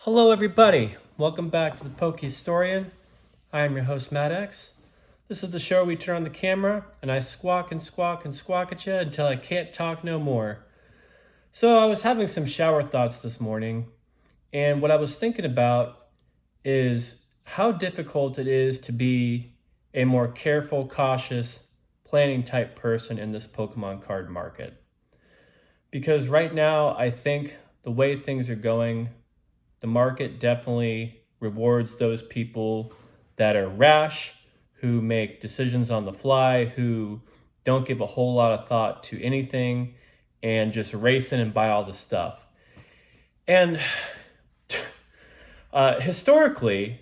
Hello, everybody. Welcome back to the Poke Historian. I am your host, Matt X. This is the show where we turn on the camera and I squawk and squawk and squawk at you until I can't talk no more. So, I was having some shower thoughts this morning, and what I was thinking about is how difficult it is to be a more careful, cautious, planning type person in this Pokemon card market. Because right now, I think the way things are going, the market definitely rewards those people that are rash, who make decisions on the fly, who don't give a whole lot of thought to anything and just race in and buy all the stuff. And historically,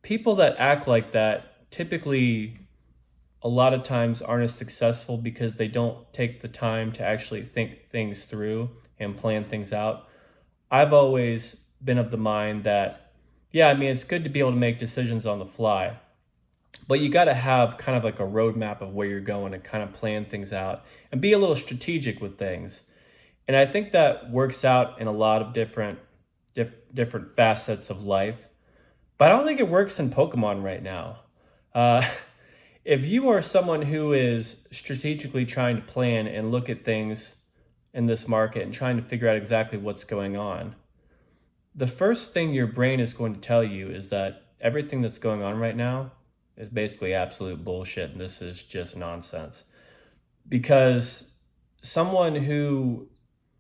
people that act like that typically a lot of times aren't as successful because they don't take the time to actually think things through and plan things out. I've always been of the mind that, yeah, I mean, it's good to be able to make decisions on the fly, but you got to have kind of like a roadmap of where you're going and kind of plan things out and be a little strategic with things. And I think that works out in a lot of different facets of life, but I don't think it works in Pokemon right now. Uh, if you are someone who is strategically trying to plan and look at things in this market and trying to figure out exactly what's going on, the first thing your brain is going to tell you is that everything that's going on right now is basically absolute bullshit and this is just nonsense. Because someone who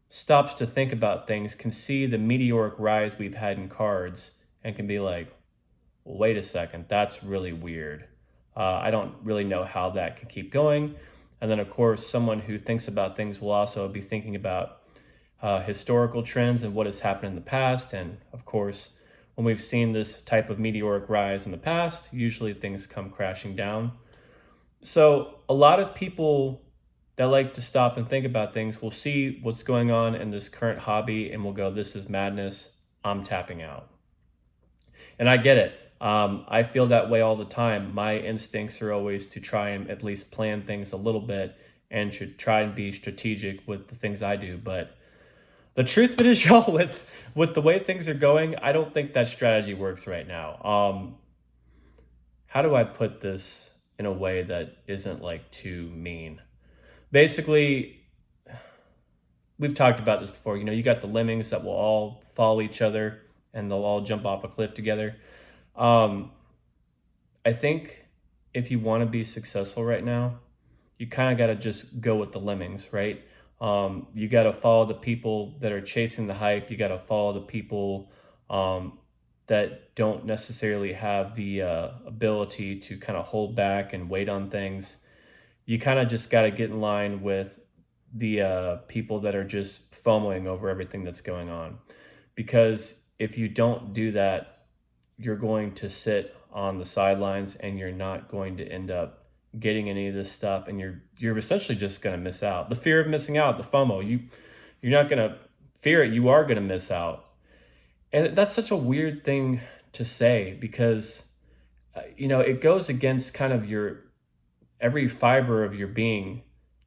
stops to think about things can see the meteoric rise we've had in cards and can be like, well, wait a second, that's really weird. I don't really know how that can keep going. And then, of course, someone who thinks about things will also be thinking about historical trends and what has happened in the past. And of course, when we've seen this type of meteoric rise in the past, usually things come crashing down. So a lot of people that like to stop and think about things will see what's going on in this current hobby and will go, this is madness. I'm tapping out. And I get it. I feel that way all the time. My instincts are always to try and at least plan things a little bit and to try and be strategic with the things I do. But the truth of it is, y'all, with the way things are going, I don't think that strategy works right now. How do I put this in a way that isn't like too mean? Basically, we've talked about this before. You know, you got the lemmings that will all follow each other and they'll all jump off a cliff together. Um, I think if you want to be successful right now, you kind of got to just go with the lemmings, right? You got to follow the people that are chasing the hype. You got to follow the people that don't necessarily have the ability to kind of hold back and wait on things. You kind of just got to get in line with the people that are just FOMOing over everything that's going on. Because if you don't do that, you're going to sit on the sidelines and you're not going to end up getting any of this stuff, and you're essentially just going to miss out. The fear of missing out, the FOMO, you're not going to fear it, you are going to miss out. And that's such a weird thing to say because it goes against kind of your every fiber of your being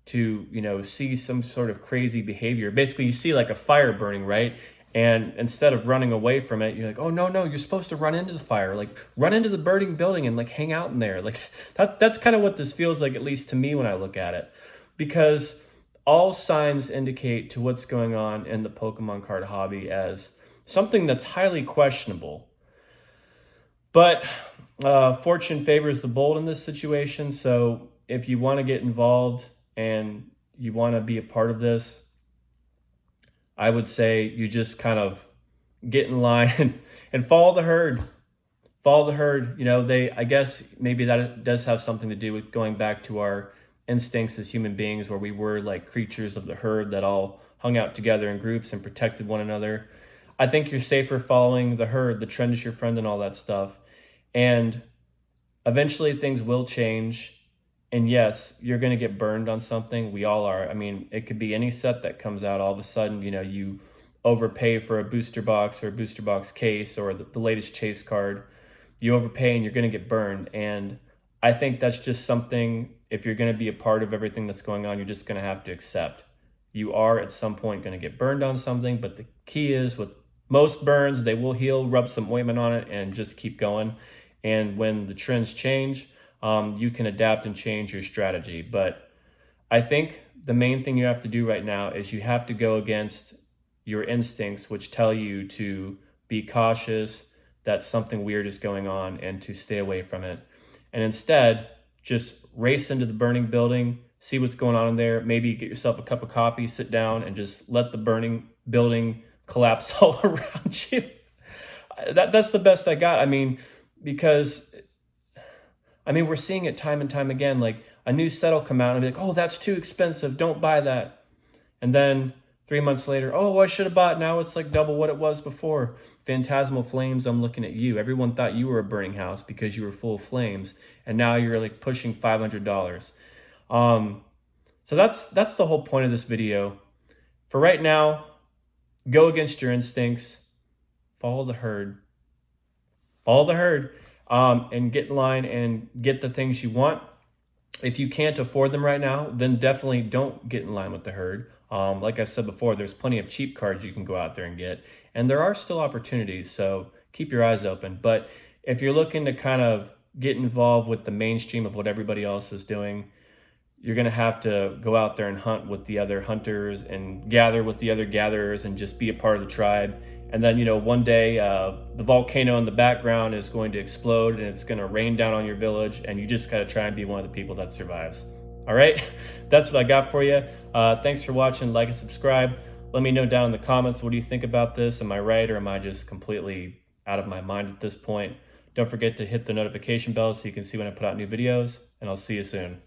to see some sort of crazy behavior. Basically, you see like a fire burning, right? And instead of running away from it, you're like, oh no, you're supposed to run into the fire, like run into the burning building and like hang out in there. Like that's kind of what this feels like, at least to me when I look at it. Because all signs indicate to what's going on in the Pokemon card hobby as something that's highly questionable. But fortune favors the bold in this situation. So if you want to get involved and you want to be a part of this, I would say you just kind of get in line and follow the herd. Follow the herd. I guess maybe that does have something to do with going back to our instincts as human beings, where we were like creatures of the herd that all hung out together in groups and protected one another. I think you're safer following the herd, the trend is your friend, and all that stuff. And eventually things will change. And yes, you're going to get burned on something. We all are. I mean, it could be any set that comes out. All of a sudden, you overpay for a booster box or a booster box case or the latest chase card. You overpay and you're going to get burned. And I think that's just something, if you're going to be a part of everything that's going on, you're just going to have to accept. You are at some point going to get burned on something. But the key is with Most burns, they will heal, rub some ointment on it, and just keep going. And when the trends change, you can adapt and change your strategy. But I think the main thing you have to do right now is you have to go against your instincts, which tell you to be cautious, that something weird is going on, and to stay away from it. And instead, just race into the burning building, see what's going on in there, maybe get yourself a cup of coffee, sit down, and just let the burning building collapse all around you. That's the best I got. I mean, because we're seeing it time and time again. Like a new set will come out and be like, oh, that's too expensive. Don't buy that. And then 3 months later, oh, I should have bought. Now it's like double what it was before. Phantasmal flames, I'm looking at you. Everyone thought you were a burning house because you were full of flames. And now you're like pushing $500. So that's the whole point of this video. For right now, go against your instincts. Follow the herd. Follow the herd. And get in line and get the things you want. If you can't afford them right now, then definitely don't get in line with the herd. Like I said before, there's plenty of cheap cards you can go out there and get. And there are still opportunities, so keep your eyes open. But if you're looking to kind of get involved with the mainstream of what everybody else is doing, you're going to have to go out there and hunt with the other hunters and gather with the other gatherers and just be a part of the tribe. And then, one day the volcano in the background is going to explode and it's going to rain down on your village, and you just got to try and be one of the people that survives. All right, that's what I got for you. Thanks for watching. Like and subscribe. Let me know down in the comments, what do you think about this? Am I right, or am I just completely out of my mind at this point? Don't forget to hit the notification bell so you can see when I put out new videos, and I'll see you soon.